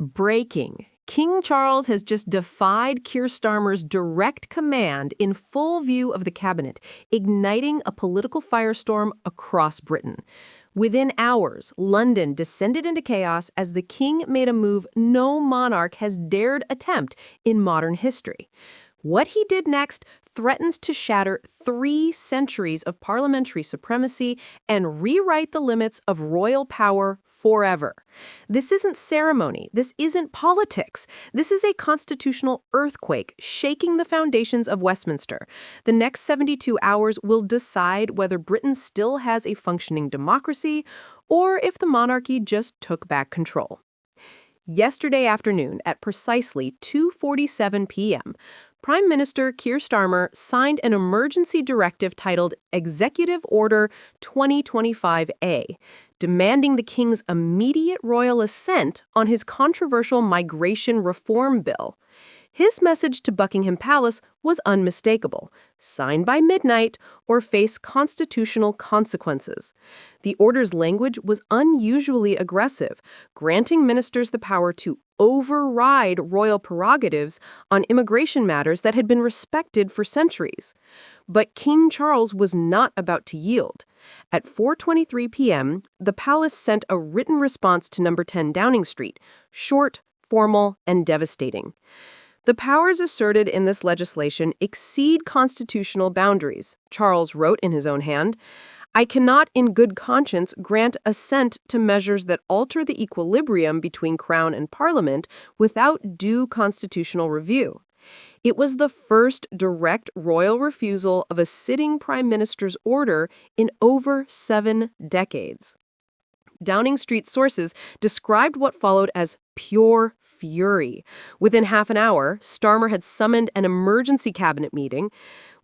Breaking. King Charles has just defied Keir Starmer's direct command in full view of the cabinet, igniting a political firestorm across Britain. Within hours, London descended into chaos as the king made a move no monarch has dared attempt in modern history. What he did next threatens to shatter 3 centuries of parliamentary supremacy and rewrite the limits of royal power forever. This isn't ceremony. This isn't politics. This is a constitutional earthquake shaking the foundations of Westminster. The next 72 hours will decide whether Britain still has a functioning democracy or if the monarchy just took back control. Yesterday afternoon at precisely 2:47 p.m., Prime Minister Keir Starmer signed an emergency directive titled Executive Order 2025A, demanding the king's immediate royal assent on his controversial migration reform bill. His message to Buckingham Palace was unmistakable: sign by midnight or face constitutional consequences. The order's language was unusually aggressive, granting ministers the power to override royal prerogatives on immigration matters that had been respected for centuries. But King Charles was not about to yield. At 4:23 p.m., the palace sent a written response to number 10 Downing Street, short, formal, and devastating. The powers asserted in this legislation exceed constitutional boundaries, Charles wrote in his own hand. I cannot in good conscience grant assent to measures that alter the equilibrium between Crown and Parliament without due constitutional review. It was the first direct royal refusal of a sitting prime minister's order in over 7 decades. Downing Street sources described what followed as pure fury. Within half an hour, Starmer had summoned an emergency cabinet meeting.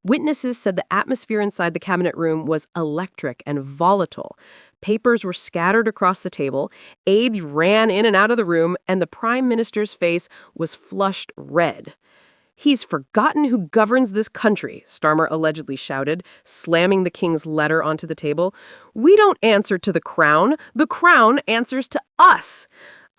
Witnesses said the atmosphere inside the cabinet room was electric and volatile. Papers were scattered across the table, aides ran in and out of the room, and the prime minister's face was flushed red. He's forgotten who governs this country, Starmer allegedly shouted, slamming the king's letter onto the table. We don't answer to the crown answers to us.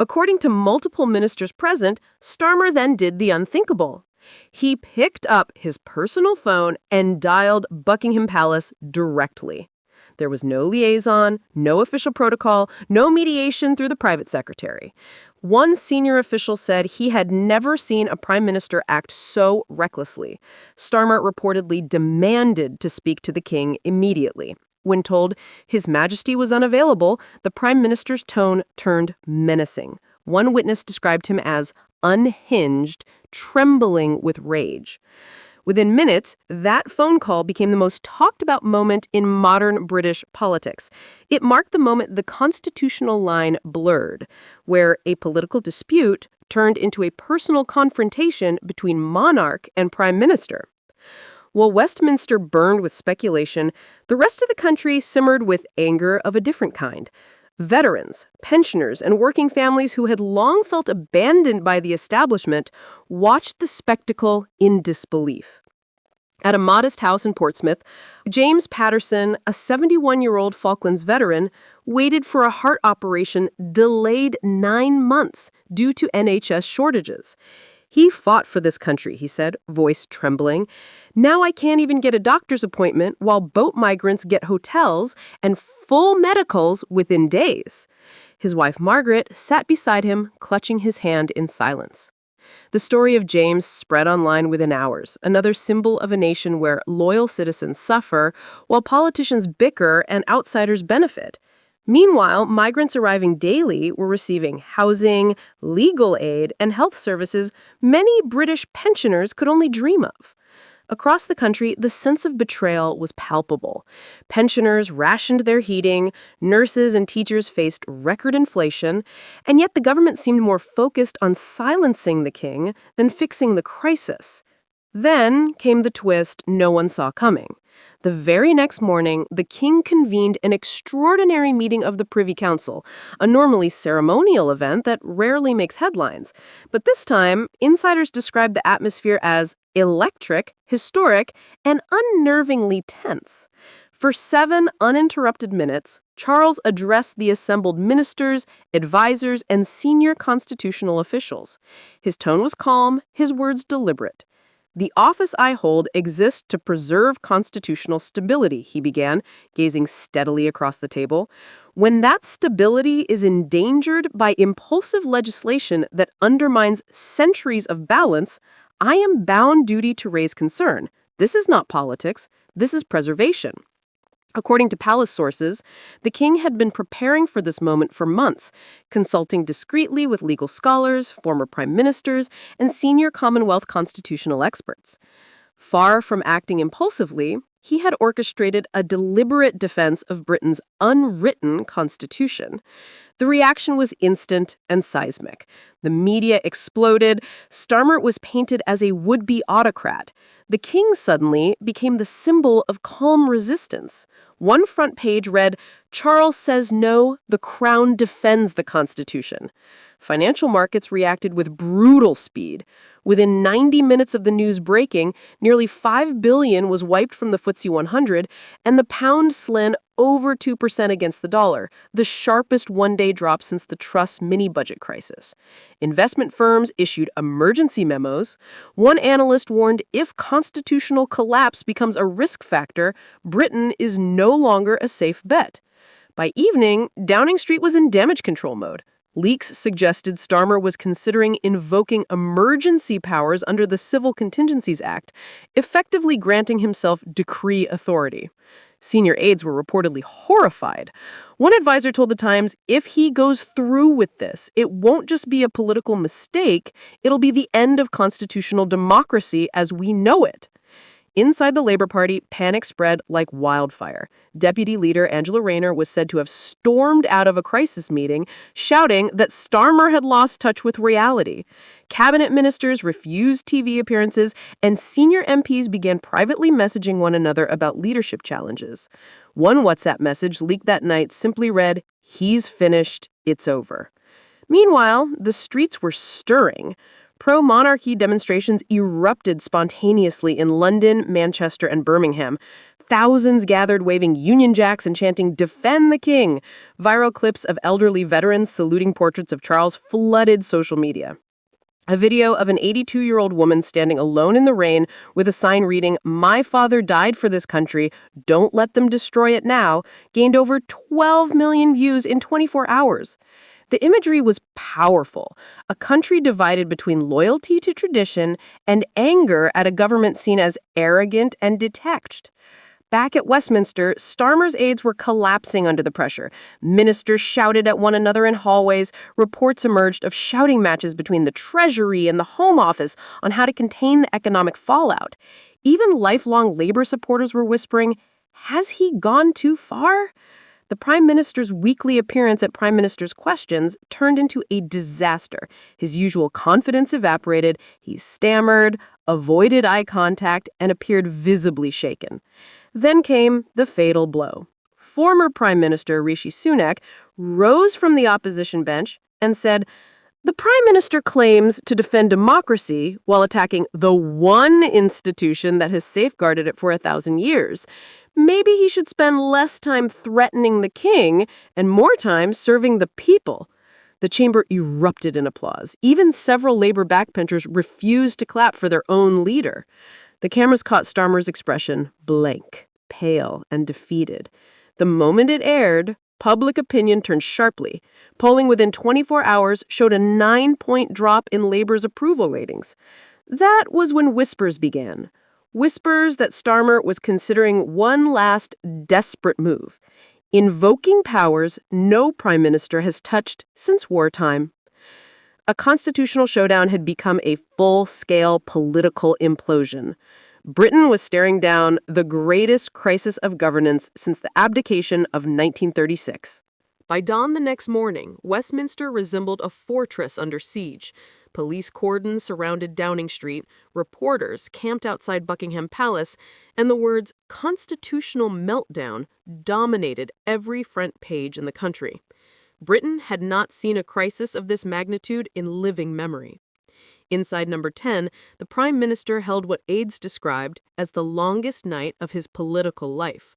According to multiple ministers present, Starmer then did the unthinkable. He picked up his personal phone and dialed Buckingham Palace directly. There was no liaison, no official protocol, no mediation through the private secretary. One senior official said he had never seen a prime minister act so recklessly. Starmer reportedly demanded to speak to the king immediately. When told His Majesty was unavailable, the prime minister's tone turned menacing. One witness described him as unhinged, trembling with rage. Within minutes, that phone call became the most talked about moment in modern British politics. It marked the moment the constitutional line blurred, where a political dispute turned into a personal confrontation between monarch and prime minister. While Westminster burned with speculation, the rest of the country simmered with anger of a different kind. Veterans, pensioners, and working families who had long felt abandoned by the establishment watched the spectacle in disbelief. At a modest house in Portsmouth, James Patterson, a 71-year-old Falklands veteran, waited for a heart operation delayed 9 months due to NHS shortages. He fought for this country, he said, voice trembling. Now I can't even get a doctor's appointment while boat migrants get hotels and full medicals within days. His wife, Margaret, sat beside him, clutching his hand in silence. The story of James spread online within hours, another symbol of a nation where loyal citizens suffer while politicians bicker and outsiders benefit. Meanwhile, migrants arriving daily were receiving housing, legal aid, and health services many British pensioners could only dream of. Across the country, the sense of betrayal was palpable. Pensioners rationed their heating, nurses and teachers faced record inflation, and yet the government seemed more focused on silencing the king than fixing the crisis. Then came the twist no one saw coming. The very next morning, the king convened an extraordinary meeting of the Privy Council, a normally ceremonial event that rarely makes headlines. But this time, insiders described the atmosphere as electric, historic, and unnervingly tense. For 7 uninterrupted minutes, Charles addressed the assembled ministers, advisors, and senior constitutional officials. His tone was calm, his words deliberate. "The office I hold exists to preserve constitutional stability," he began, gazing steadily across the table. "When that stability is endangered by impulsive legislation that undermines centuries of balance, I am bound duty to raise concern. This is not politics. This is preservation." According to palace sources, the king had been preparing for this moment for months, consulting discreetly with legal scholars, former prime ministers, and senior Commonwealth constitutional experts. Far from acting impulsively, he had orchestrated a deliberate defense of Britain's unwritten constitution. The reaction was instant and seismic. The media exploded. Starmer was painted as a would-be autocrat. The king suddenly became the symbol of calm resistance. One front page read, "Charles says no, the crown defends the Constitution." Financial markets reacted with brutal speed. Within 90 minutes of the news breaking, nearly $5 billion was wiped from the FTSE 100, and the pound slid over 2% against the dollar, the sharpest one-day drop since the Truss mini-budget crisis. Investment firms issued emergency memos. One analyst warned if constitutional collapse becomes a risk factor, Britain is no longer a safe bet. By evening, Downing Street was in damage control mode. Leaks suggested Starmer was considering invoking emergency powers under the Civil Contingencies Act, effectively granting himself decree authority. Senior aides were reportedly horrified. One advisor told The Times, "If he goes through with this, it won't just be a political mistake, it'll be the end of constitutional democracy as we know it." Inside the Labour Party, panic spread like wildfire. Deputy leader Angela Rayner was said to have stormed out of a crisis meeting, shouting that Starmer had lost touch with reality. Cabinet ministers refused TV appearances, and senior MPs began privately messaging one another about leadership challenges. One WhatsApp message leaked that night simply read, "He's finished, it's over." Meanwhile, the streets were stirring. Pro-monarchy demonstrations erupted spontaneously in London, Manchester, and Birmingham. Thousands gathered waving Union Jacks and chanting, "Defend the King." Viral clips of elderly veterans saluting portraits of Charles flooded social media. A video of an 82-year-old woman standing alone in the rain with a sign reading, "My father died for this country, don't let them destroy it now," gained over 12 million views in 24 hours. The imagery was powerful, a country divided between loyalty to tradition and anger at a government seen as arrogant and detached. Back at Westminster, Starmer's aides were collapsing under the pressure. Ministers shouted at one another in hallways. Reports emerged of shouting matches between the Treasury and the Home Office on how to contain the economic fallout. Even lifelong Labour supporters were whispering, "Has he gone too far?" The Prime Minister's weekly appearance at Prime Minister's Questions turned into a disaster. His usual confidence evaporated, he stammered, avoided eye contact, and appeared visibly shaken. Then came the fatal blow. Former Prime Minister Rishi Sunak rose from the opposition bench and said, "The Prime Minister claims to defend democracy while attacking the one institution that has safeguarded it for 1,000 years. Maybe he should spend less time threatening the king and more time serving the people." The chamber erupted in applause. Even several Labour backbenchers refused to clap for their own leader. The cameras caught Starmer's expression, blank, pale, and defeated. The moment it aired, public opinion turned sharply. Polling within 24 hours showed a 9-point drop in Labour's approval ratings. That was when whispers began. Whispers that Starmer was considering one last desperate move, invoking powers no prime minister has touched since wartime. A constitutional showdown had become a full-scale political implosion. Britain was staring down the greatest crisis of governance since the abdication of 1936. By dawn the next morning, Westminster resembled a fortress under siege. Police cordons surrounded Downing Street, reporters camped outside Buckingham Palace, and the words "constitutional meltdown" dominated every front page in the country. Britain had not seen a crisis of this magnitude in living memory. Inside Number 10, the Prime Minister held what aides described as the longest night of his political life.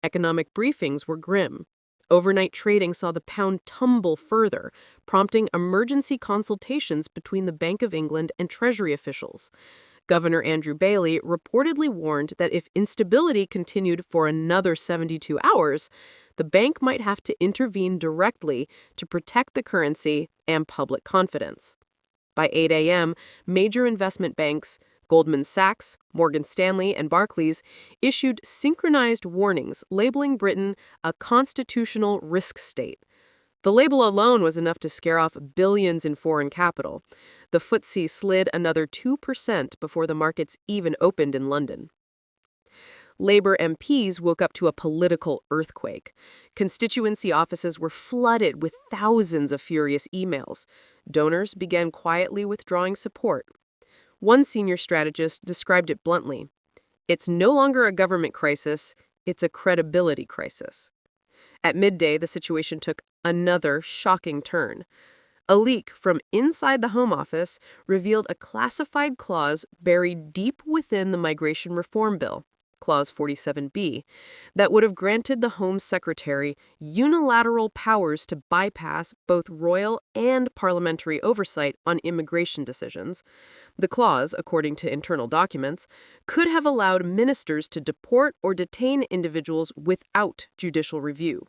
Economic briefings were grim. Overnight trading saw the pound tumble further, prompting emergency consultations between the Bank of England and Treasury officials. Governor Andrew Bailey reportedly warned that if instability continued for another 72 hours, the bank might have to intervene directly to protect the currency and public confidence. By 8 a.m., major investment banks, Goldman Sachs, Morgan Stanley, and Barclays, issued synchronized warnings labeling Britain a constitutional risk state. The label alone was enough to scare off billions in foreign capital. The FTSE slid another 2% before the markets even opened in London. Labour MPs woke up to a political earthquake. Constituency offices were flooded with thousands of furious emails. Donors began quietly withdrawing support. One senior strategist described it bluntly. It's no longer a government crisis, it's a credibility crisis. At midday, the situation took another shocking turn. A leak from inside the Home Office revealed a classified clause buried deep within the Migration Reform Bill, Clause 47B, that would have granted the Home Secretary unilateral powers to bypass both royal and parliamentary oversight on immigration decisions. The clause, according to internal documents, could have allowed ministers to deport or detain individuals without judicial review.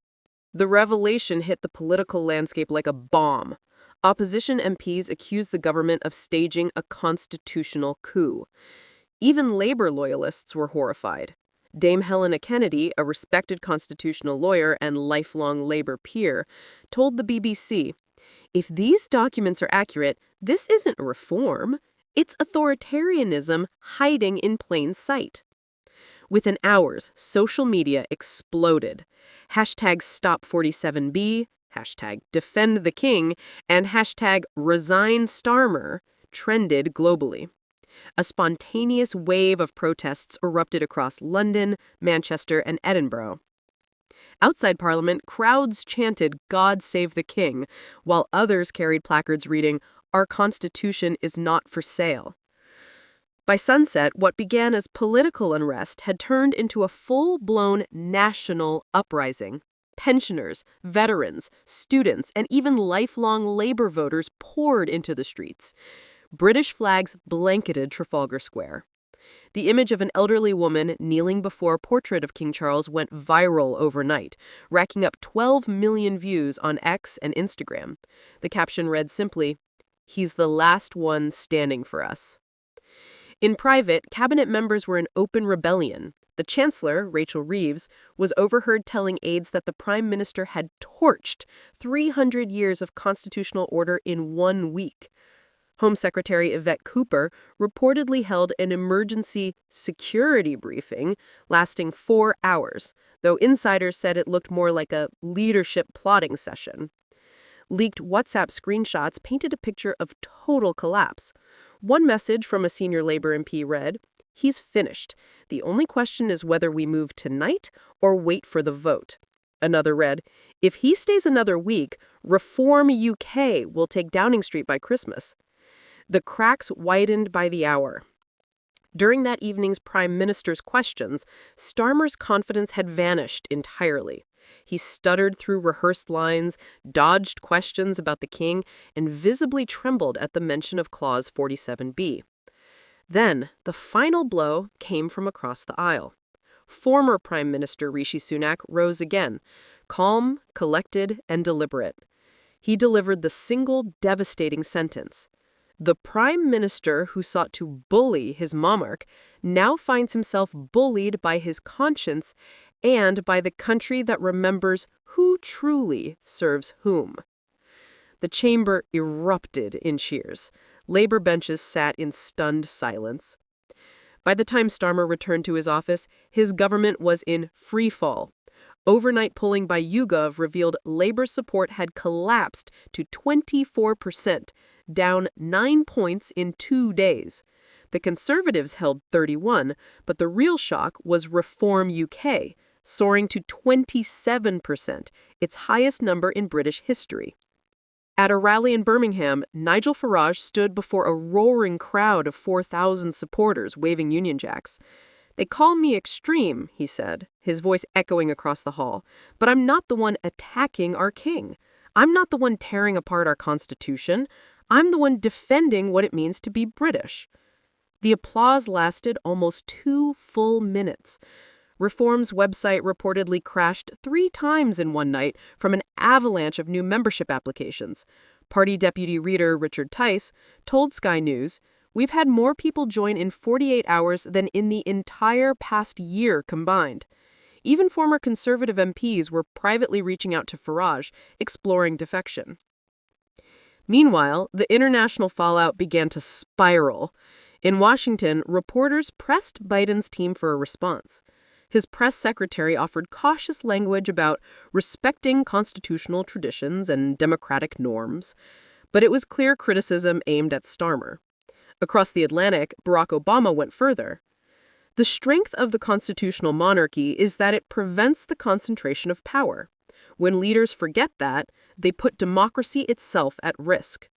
The revelation hit the political landscape like a bomb. Opposition MPs accused the government of staging a constitutional coup. Even Labour loyalists were horrified. Dame Helena Kennedy, a respected constitutional lawyer and lifelong Labour peer, told the BBC, "If these documents are accurate, this isn't reform. It's authoritarianism hiding in plain sight." Within hours, social media exploded. Hashtag Stop47B, hashtag Defend the King, and hashtag Resign Starmer trended globally. A spontaneous wave of protests erupted across London, Manchester, and Edinburgh. Outside Parliament, crowds chanted, "God save the King," while others carried placards reading, "Our Constitution is not for sale." By sunset, what began as political unrest had turned into a full-blown national uprising. Pensioners, veterans, students, and even lifelong Labour voters poured into the streets. British flags blanketed Trafalgar Square. The image of an elderly woman kneeling before a portrait of King Charles went viral overnight, racking up 12 million views on X and Instagram. The caption read simply, "He's the last one standing for us." In private, cabinet members were in open rebellion. The Chancellor, Rachel Reeves, was overheard telling aides that the Prime Minister had torched 300 years of constitutional order in 1 week. Home Secretary Yvette Cooper reportedly held an emergency security briefing lasting 4 hours, though insiders said it looked more like a leadership plotting session. Leaked WhatsApp screenshots painted a picture of total collapse. One message from a senior Labour MP read, "He's finished. The only question is whether we move tonight or wait for the vote." Another read, "If he stays another week, Reform UK will take Downing Street by Christmas." The cracks widened by the hour. During that evening's Prime Minister's questions, Starmer's confidence had vanished entirely. He stuttered through rehearsed lines, dodged questions about the King, and visibly trembled at the mention of Clause 47B. Then, the final blow came from across the aisle. Former Prime Minister Rishi Sunak rose again, calm, collected, and deliberate. He delivered the single devastating sentence. The Prime Minister who sought to bully his monarch now finds himself bullied by his conscience and by the country that remembers who truly serves whom. The chamber erupted in cheers. Labour benches sat in stunned silence. By the time Starmer returned to his office, his government was in free fall. Overnight polling by YouGov revealed Labour's support had collapsed to 24%, down 9 points in 2 days. The Conservatives held 31, but the real shock was Reform UK, soaring to 27%, its highest number in British history. At a rally in Birmingham, Nigel Farage stood before a roaring crowd of 4,000 supporters waving Union Jacks. "They call me extreme," he said, his voice echoing across the hall, "but I'm not the one attacking our king. I'm not the one tearing apart our Constitution. I'm the one defending what it means to be British." The applause lasted almost 2 full minutes. Reform's website reportedly crashed 3 times in one night from an avalanche of new membership applications. Party deputy reader Richard Tice told Sky News, "We've had more people join in 48 hours than in the entire past year combined." Even former Conservative MPs were privately reaching out to Farage, exploring defection. Meanwhile, the international fallout began to spiral. In Washington, reporters pressed Biden's team for a response. His press secretary offered cautious language about respecting constitutional traditions and democratic norms, but it was clear criticism aimed at Starmer. Across the Atlantic, Barack Obama went further. "The strength of the constitutional monarchy is that it prevents the concentration of power. When leaders forget that, they put democracy itself at risk."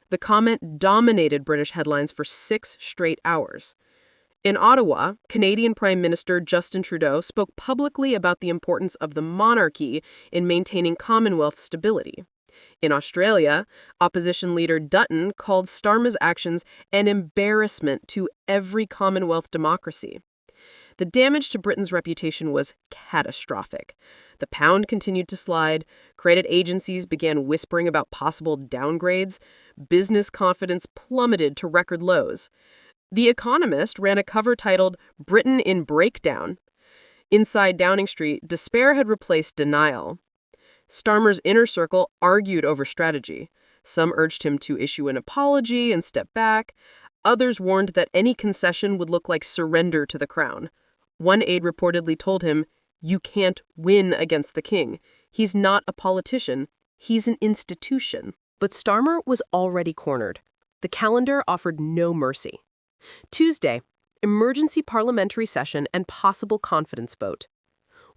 The comment dominated British headlines for 6 straight hours. In Ottawa, Canadian Prime Minister Justin Trudeau spoke publicly about the importance of the monarchy in maintaining Commonwealth stability. In Australia, opposition leader Dutton called Starmer's actions an embarrassment to every Commonwealth democracy. The damage to Britain's reputation was catastrophic. The pound continued to slide, credit agencies began whispering about possible downgrades, business confidence plummeted to record lows. The Economist ran a cover titled "Britain in Breakdown." Inside Downing Street, despair had replaced denial. Starmer's inner circle argued over strategy. Some urged him to issue an apology and step back. Others warned that any concession would look like surrender to the crown. One aide reportedly told him, "You can't win against the king. He's not a politician. He's an institution." But Starmer was already cornered. The calendar offered no mercy. Tuesday, emergency parliamentary session and possible confidence vote.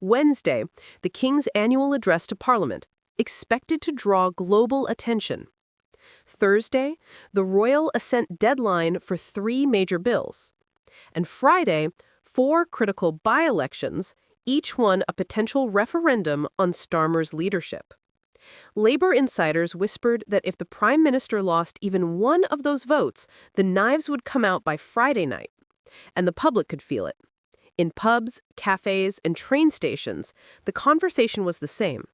Wednesday, the King's annual address to Parliament, expected to draw global attention. Thursday, the royal assent deadline for 3 major bills. And Friday, 4 critical by-elections, each one a potential referendum on Starmer's leadership. Labour insiders whispered that if the Prime Minister lost even one of those votes, the knives would come out by Friday night, and the public could feel it. In pubs, cafes, and train stations, the conversation was the same.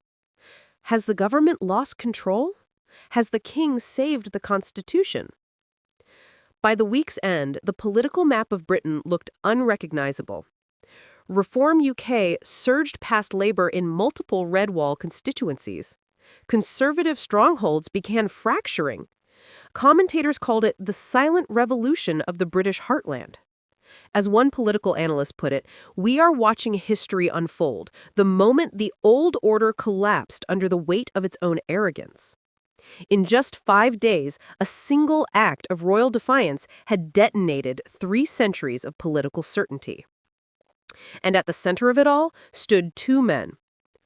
Has the government lost control? Has the king saved the Constitution? By the week's end, the political map of Britain looked unrecognizable. Reform UK surged past Labour in multiple red wall constituencies. Conservative strongholds began fracturing. Commentators called it the silent revolution of the British heartland. As one political analyst put it, "We are watching history unfold, the moment the old order collapsed under the weight of its own arrogance." In just 5 days, a single act of royal defiance had detonated 3 centuries of political certainty. And at the center of it all stood 2 men.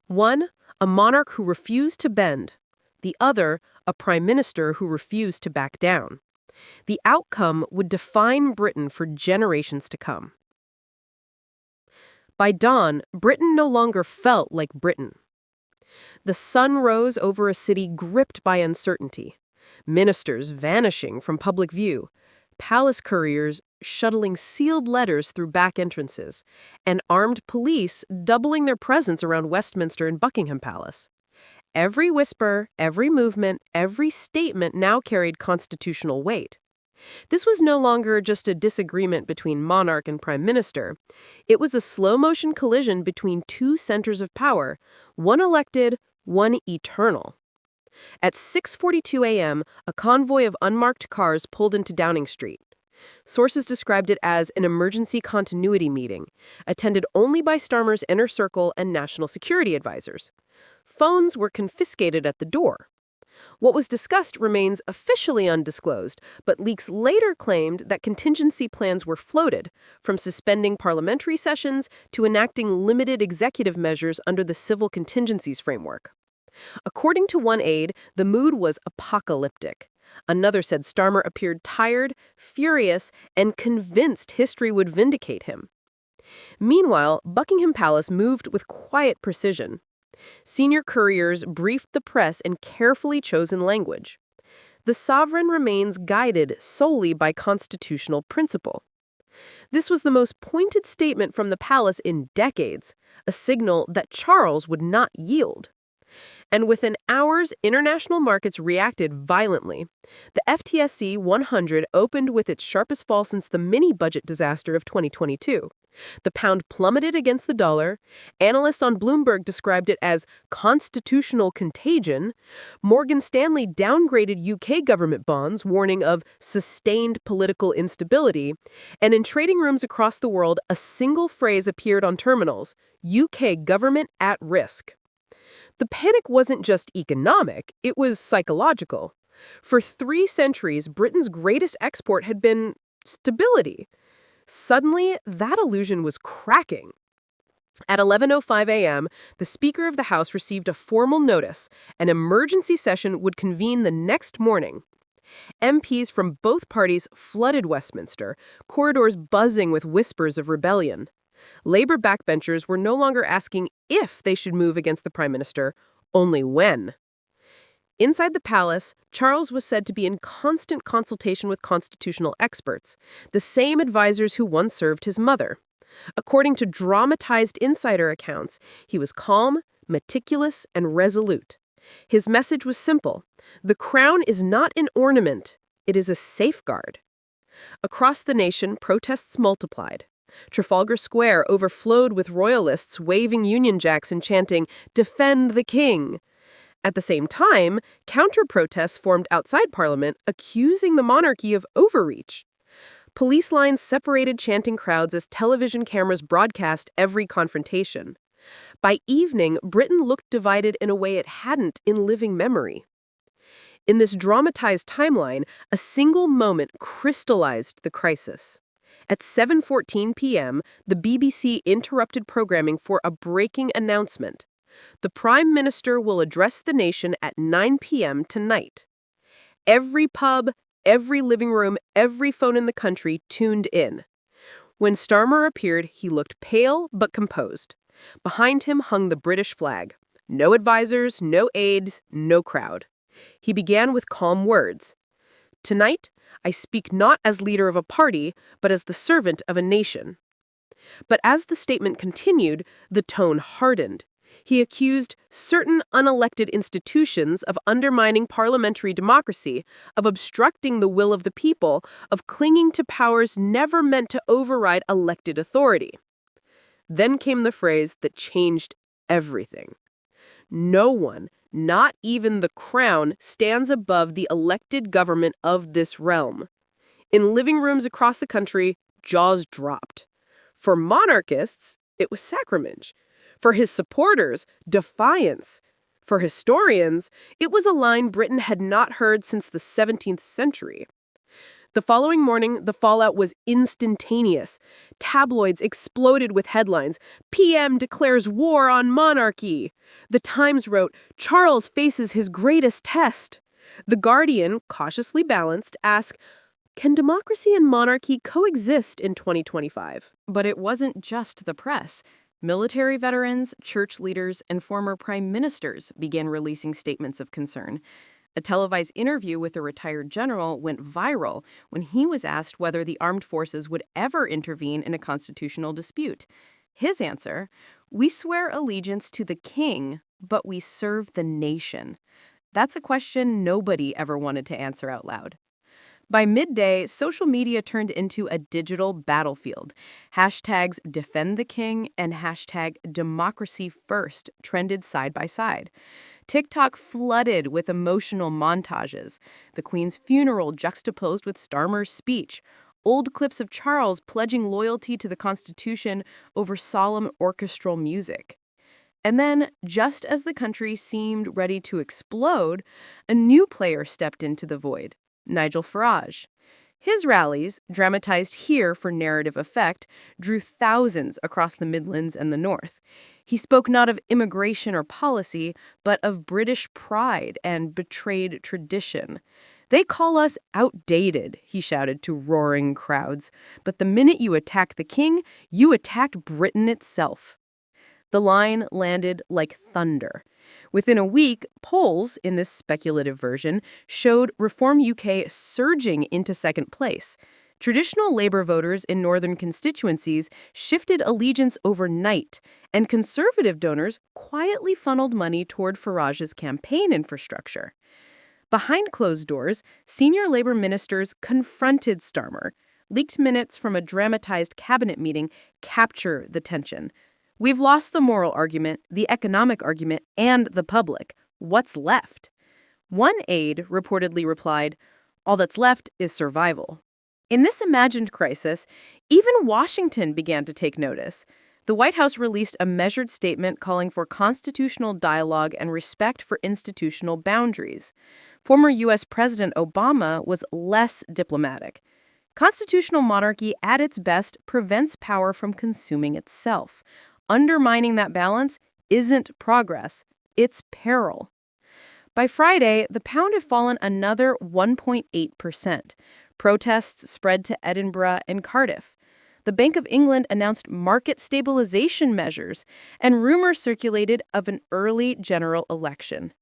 One, a monarch who refused to bend. The other, a prime minister who refused to back down. The outcome would define Britain for generations to come. By dawn, Britain no longer felt like Britain. The sun rose over a city gripped by uncertainty. Ministers vanishing from public view. Palace couriers shuttling sealed letters through back entrances, and armed police doubling their presence around Westminster and Buckingham Palace. Every whisper, every movement, every statement now carried constitutional weight. This was no longer just a disagreement between monarch and prime minister. It was a slow-motion collision between 2 centers of power, one elected, one eternal. At 6:42 a.m., a convoy of unmarked cars pulled into Downing Street. Sources described it as an emergency continuity meeting, attended only by Starmer's inner circle and national security advisors. Phones were confiscated at the door. What was discussed remains officially undisclosed, but leaks later claimed that contingency plans were floated, from suspending parliamentary sessions to enacting limited executive measures under the Civil Contingencies Framework. According to one aide, the mood was apocalyptic. Another said Starmer appeared tired, furious, and convinced history would vindicate him. Meanwhile, Buckingham Palace moved with quiet precision. Senior couriers briefed the press in carefully chosen language. The sovereign remains guided solely by constitutional principle. This was the most pointed statement from the palace in decades, a signal that Charles would not yield. And within hours, international markets reacted violently. The FTSE 100 opened with its sharpest fall since the mini-budget disaster of 2022. The pound plummeted against the dollar. Analysts on Bloomberg described it as constitutional contagion. Morgan Stanley downgraded UK government bonds, warning of sustained political instability. And in trading rooms across the world, a single phrase appeared on terminals: UK government at risk. The panic wasn't just economic, it was psychological. For 3 centuries, Britain's greatest export had been stability. Suddenly, that illusion was cracking. At 11:05 a.m., the Speaker of the House received a formal notice. An emergency session would convene the next morning. MPs from both parties flooded Westminster, corridors buzzing with whispers of rebellion. Labour backbenchers were no longer asking if they should move against the Prime Minister, only when. Inside the palace, Charles was said to be in constant consultation with constitutional experts, the same advisors who once served his mother. According to dramatized insider accounts, he was calm, meticulous, and resolute. His message was simple: the crown is not an ornament, it is a safeguard. Across the nation, protests multiplied. Trafalgar Square overflowed with royalists waving Union Jacks and chanting, "Defend the King." At the same time, counter-protests formed outside Parliament, accusing the monarchy of overreach. Police lines separated chanting crowds as television cameras broadcast every confrontation. By evening, Britain looked divided in a way it hadn't in living memory. In this dramatized timeline, a single moment crystallized the crisis. At 7:14 p.m., the BBC interrupted programming for a breaking announcement. The Prime Minister will address the nation at 9 p.m. tonight. Every pub, every living room, every phone in the country tuned in. When Starmer appeared, he looked pale but composed. Behind him hung the British flag. No advisors, no aides, no crowd. He began with calm words. "Tonight, I speak not as leader of a party, but as the servant of a nation." But as the statement continued, the tone hardened. He accused certain unelected institutions of undermining parliamentary democracy, of obstructing the will of the people, of clinging to powers never meant to override elected authority. Then came the phrase that changed everything. No one, not even the crown, stands above the elected government of this realm. In living rooms across the country, jaws dropped. For monarchists, it was sacrilege. For his supporters, defiance. For historians, it was a line Britain had not heard since the 17th century. The following morning, the fallout was instantaneous. Tabloids exploded with headlines, "PM declares war on monarchy." The Times wrote, "Charles faces his greatest test." The Guardian, cautiously balanced, asked, "Can democracy and monarchy coexist in 2025? But it wasn't just the press. Military veterans, church leaders, and former prime ministers began releasing statements of concern. A televised interview with a retired general went viral when he was asked whether the armed forces would ever intervene in a constitutional dispute. His answer: "We swear allegiance to the king, but we serve the nation." That's a question nobody ever wanted to answer out loud. By midday, social media turned into a digital battlefield. Hashtags Defend the King and hashtag Democracy First trended side by side. TikTok flooded with emotional montages. The Queen's funeral juxtaposed with Starmer's speech. Old clips of Charles pledging loyalty to the Constitution over solemn orchestral music. And then, just as the country seemed ready to explode, a new player stepped into the void. Nigel Farage. His rallies, dramatized here for narrative effect, drew thousands across the Midlands and the North. He spoke not of immigration or policy, but of British pride and betrayed tradition. They call us outdated, he shouted to roaring crowds. But the minute you attack the king, you attacked Britain itself. The line landed like thunder. Within a week, polls in this speculative version showed Reform UK surging into second place. Traditional Labour voters in northern constituencies shifted allegiance overnight, and Conservative donors quietly funneled money toward Farage's campaign infrastructure. Behind closed doors, senior Labour ministers confronted Starmer. Leaked minutes from a dramatized cabinet meeting capture the tension. We've lost the moral argument, the economic argument, and the public. What's left? One aide reportedly replied, "All that's left is survival." In this imagined crisis, even Washington began to take notice. The White House released a measured statement calling for constitutional dialogue and respect for institutional boundaries. Former U.S. President Obama was less diplomatic. Constitutional monarchy, at its best, prevents power from consuming itself. Undermining that balance isn't progress, it's peril. By Friday, the pound had fallen another 1.8%. Protests spread to Edinburgh and Cardiff. The Bank of England announced market stabilization measures, and rumors circulated of an early general election.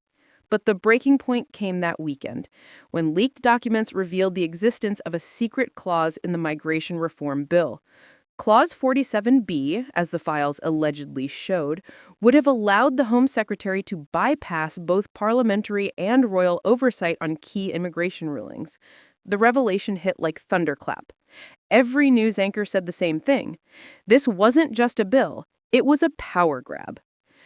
But the breaking point came that weekend, when leaked documents revealed the existence of a secret clause in the migration reform bill. Clause 47B, as the files allegedly showed, would have allowed the Home Secretary to bypass both parliamentary and royal oversight on key immigration rulings. The revelation hit like thunderclap. Every news anchor said the same thing. This wasn't just a bill, it was a power grab.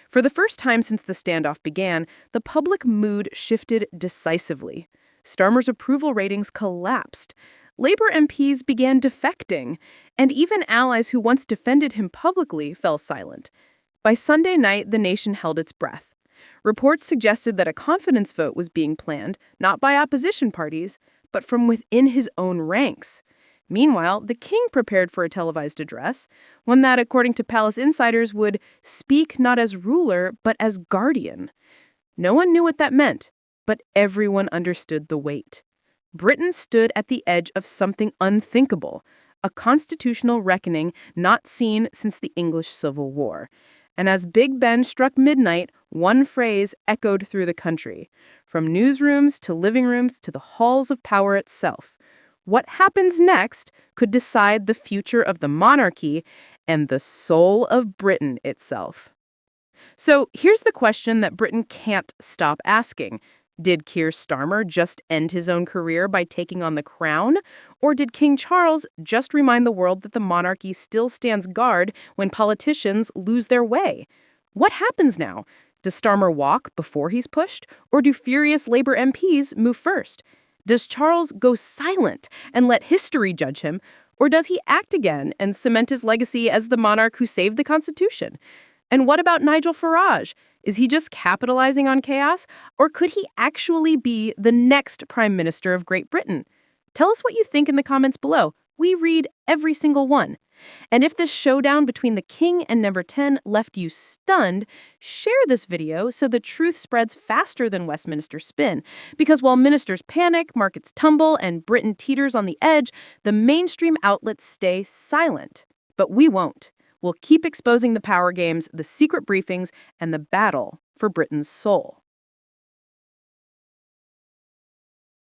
For the first time since the standoff began, the public mood shifted decisively. Starmer's approval ratings collapsed. Labour MPs began defecting, and even allies who once defended him publicly fell silent. By Sunday night, the nation held its breath. Reports suggested that a confidence vote was being planned, not by opposition parties, but from within his own ranks. Meanwhile, the king prepared for a televised address, one that, according to palace insiders, would speak not as ruler, but as guardian. No one knew what that meant, but everyone understood the weight. Britain stood at the edge of something unthinkable, a constitutional reckoning not seen since the English Civil War. And as Big Ben struck midnight, one phrase echoed through the country, from newsrooms to living rooms to the halls of power itself. What happens next could decide the future of the monarchy and the soul of Britain itself. So here's the question that Britain can't stop asking. Did Keir Starmer just end his own career by taking on the crown? Or did King Charles just remind the world that the monarchy still stands guard when politicians lose their way? What happens now? Does Starmer walk before he's pushed? Or do furious Labour MPs move first? Does Charles go silent and let history judge him? Or does he act again and cement his legacy as the monarch who saved the Constitution? And what about Nigel Farage? Is he just capitalizing on chaos? Or could he actually be the next Prime Minister of Great Britain? Tell us what you think in the comments below. We read every single one. And if this showdown between the king and number 10 left you stunned, share this video so the truth spreads faster than Westminster spin. Because while ministers panic, markets tumble, and Britain teeters on the edge, the mainstream outlets stay silent. But we won't. We'll keep exposing the power games, the secret briefings, and the battle for Britain's soul.